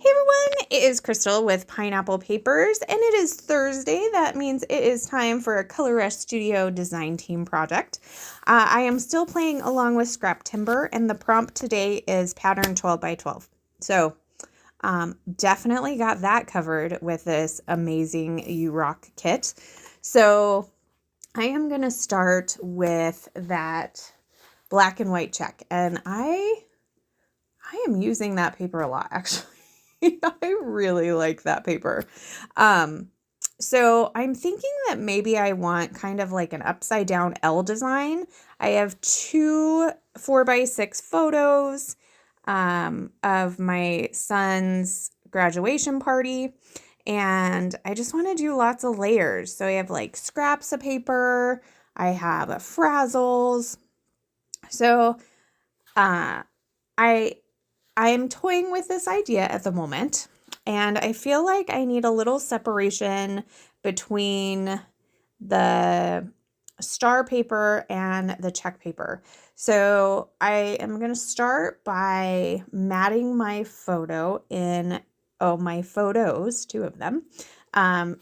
Hey everyone, it is Crystal with Pineapple Papers, and it is Thursday. That means it is time for a Color Rush Studio design team project. I am still playing along with Scraptember, and the prompt today is pattern 12 by 12. So definitely got that covered with this amazing You Rock kit. So I am going to start with that black and white check, and I am using that paper a lot, actually. I really like that paper. So I'm thinking that maybe I want kind of like an upside down L design. I have two 4x6 photos of my son's graduation party, and I just want to do lots of layers. So I have like scraps of paper, I have frazzles. So I am toying with this idea at the moment, and I feel like I need a little separation between the star paper and the check paper. So I am going to start by matting my photo in, my photos, two of them,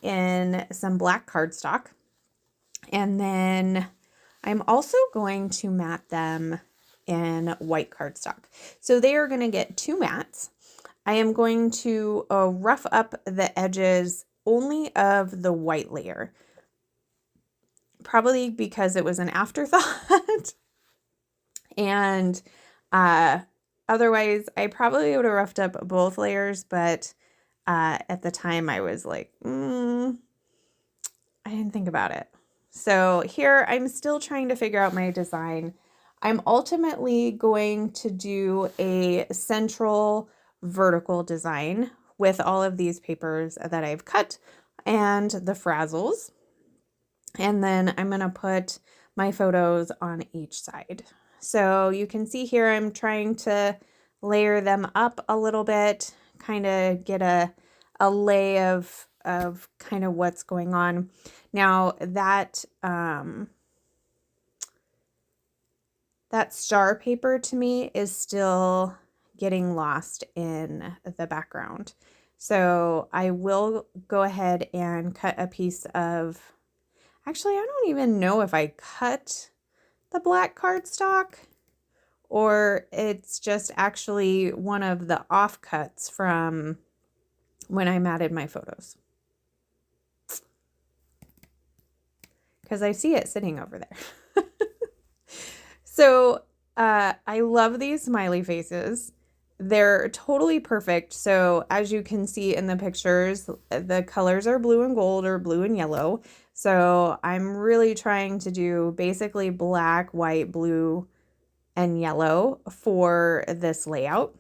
in some black cardstock. And then I'm also going to mat them in white cardstock. So they are going to get two mats. I am going to rough up the edges only of the white layer, probably because it was an afterthought. And otherwise, I probably would have roughed up both layers, but at the time I was like, I didn't think about it. So here I'm still trying to figure out my design. I'm ultimately going to do a central vertical design with all of these papers that I've cut and the frazzles. And then I'm going to put my photos on each side. So you can see here I'm trying to layer them up a little bit, kind of get a lay of kind of what's going on. Now that that star paper to me is still getting lost in the background. So I will go ahead and cut a piece of, actually, I don't even know if I cut the black cardstock or it's just actually one of the offcuts from when I matted my photos. Because I see it sitting over there. So I love these smiley faces. They're totally perfect. So as you can see in the pictures, the colors are blue and gold or blue and yellow. So I'm really trying to do basically black, white, blue, and yellow for this layout.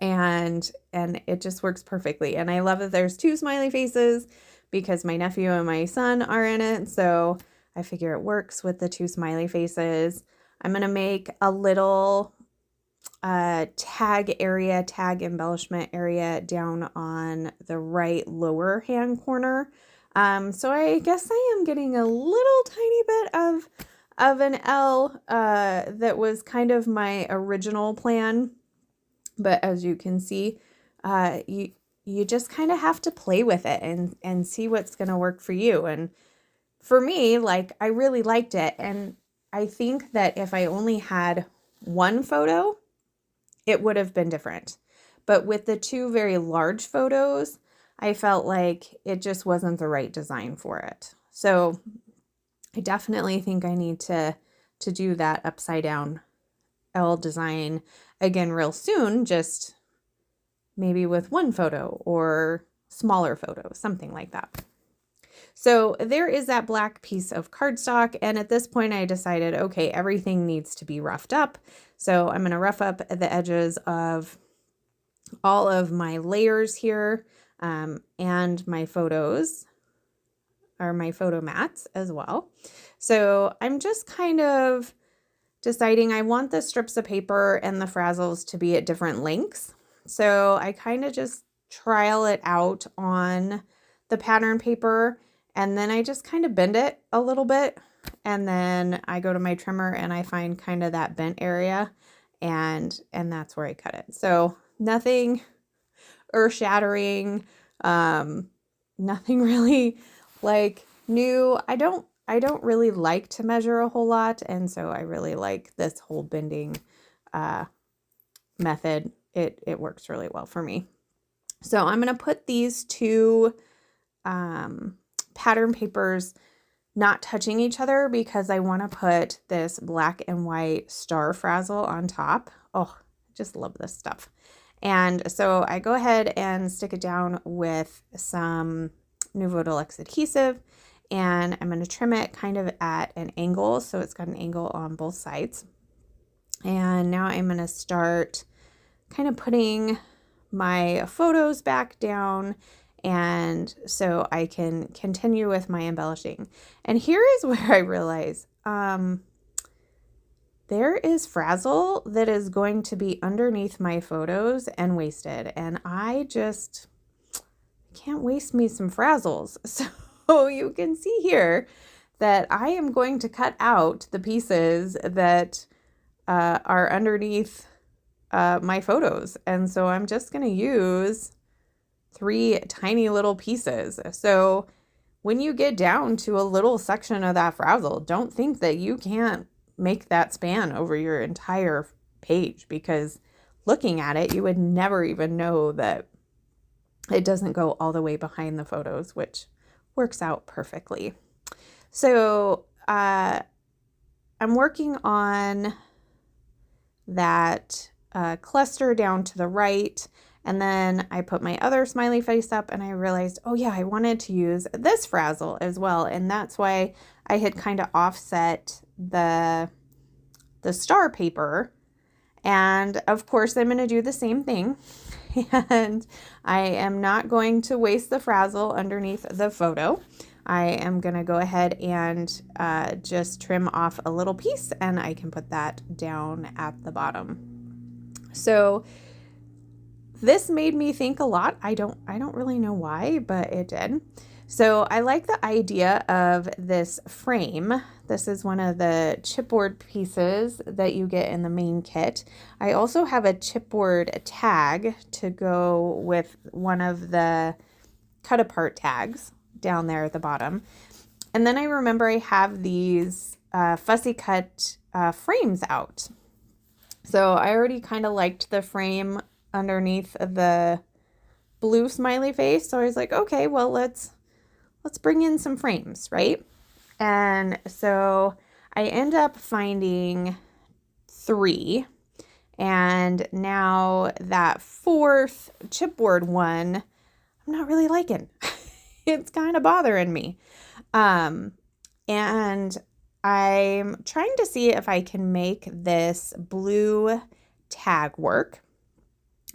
And it just works perfectly. And I love that there's two smiley faces because my nephew and my son are in it. So I figure it works with the two smiley faces. I'm going to make a little tag embellishment area down on the right lower hand corner. So I guess I am getting a little tiny bit of an L that was kind of my original plan. But as you can see, you just kind of have to play with it and see what's going to work for you. And for me, like, I really liked it. And I think that if I only had one photo, it would have been different. But with the two very large photos, I felt like it just wasn't the right design for it. So I definitely think I need to do that upside down L design again real soon, just maybe with one photo or smaller photo, something like that. So there is that black piece of cardstock, and at this point I decided, okay, everything needs to be roughed up. So I'm going to rough up the edges of all of my layers here and my photos, or my photo mats as well. So I'm just kind of deciding I want the strips of paper and the frazzles to be at different lengths. So I kind of just trial it out on the pattern paper, and then I just kind of bend it a little bit, and then I go to my trimmer and I find kind of that bent area, and that's where I cut it. So nothing earth-shattering, nothing really like new. I don't really like to measure a whole lot, and so I really like this hole bending method. It works really well for me. So I'm going to put these two pattern papers not touching each other because I want to put this black and white star frazzle on top. Oh, I just love this stuff. And so I go ahead and stick it down with some Nouveau Deluxe adhesive, and I'm going to trim it kind of at an angle, so it's got an angle on both sides. And now I'm going to start kind of putting my photos back down, and so I can continue with my embellishing. And here is where I realize there is frazzle that is going to be underneath my photos and wasted, and I just can't waste me some frazzles. So you can see here that I am going to cut out the pieces that are underneath my photos, and so I'm just going to use 3 tiny little pieces. So when you get down to a little section of that frazzle, don't think that you can't make that span over your entire page, because looking at it, you would never even know that it doesn't go all the way behind the photos, which works out perfectly. So I'm working on that cluster down to the right, and then I put my other smiley face up, and I realized, oh yeah, I wanted to use this frazzle as well, and that's why I had kind of offset the star paper. And of course I'm going to do the same thing, and I am not going to waste the frazzle underneath the photo. I am going to go ahead and just trim off a little piece, and I can put that down at the bottom. So this made me think a lot. I don't really know why, but it did. So I like the idea of this frame. This is one of the chipboard pieces that you get in the main kit. I also have a chipboard tag to go with one of the cut apart tags down there at the bottom. And then I remember I have these fussy cut frames out. So I already kind of liked the frame underneath the blue smiley face. So I was like, okay, well, let's bring in some frames, right? And so I end up finding 3. And now that 4th chipboard one, I'm not really liking. It's kind of bothering me. And I'm trying to see if I can make this blue tag work.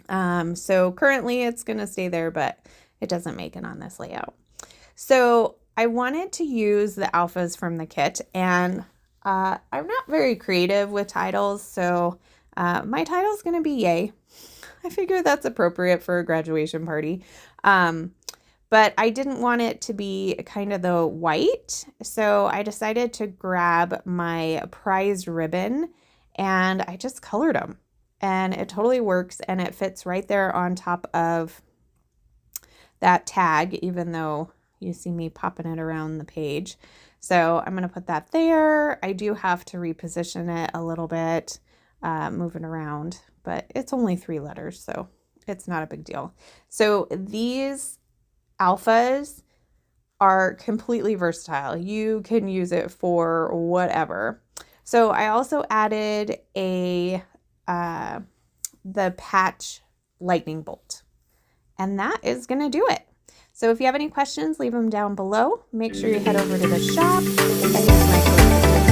So currently it's going to stay there, but it doesn't make it on this layout. So I wanted to use the alphas from the kit, and I'm not very creative with titles, so my title is going to be Yay. I figure that's appropriate for a graduation party. But I didn't want it to be kind of the white, so I decided to grab my prize ribbon, and I just colored them. And it totally works, and it fits right there on top of that tag, even though you see me popping it around the page. So I'm going to put that there. I do have to reposition it a little bit, moving around, but it's only 3 letters, so it's not a big deal. So these alphas are completely versatile. You can use it for whatever. So I also added the patch lightning bolt, and that is going to do it. So if you have any questions, leave them down below. Make sure you head over to the shop and use my code.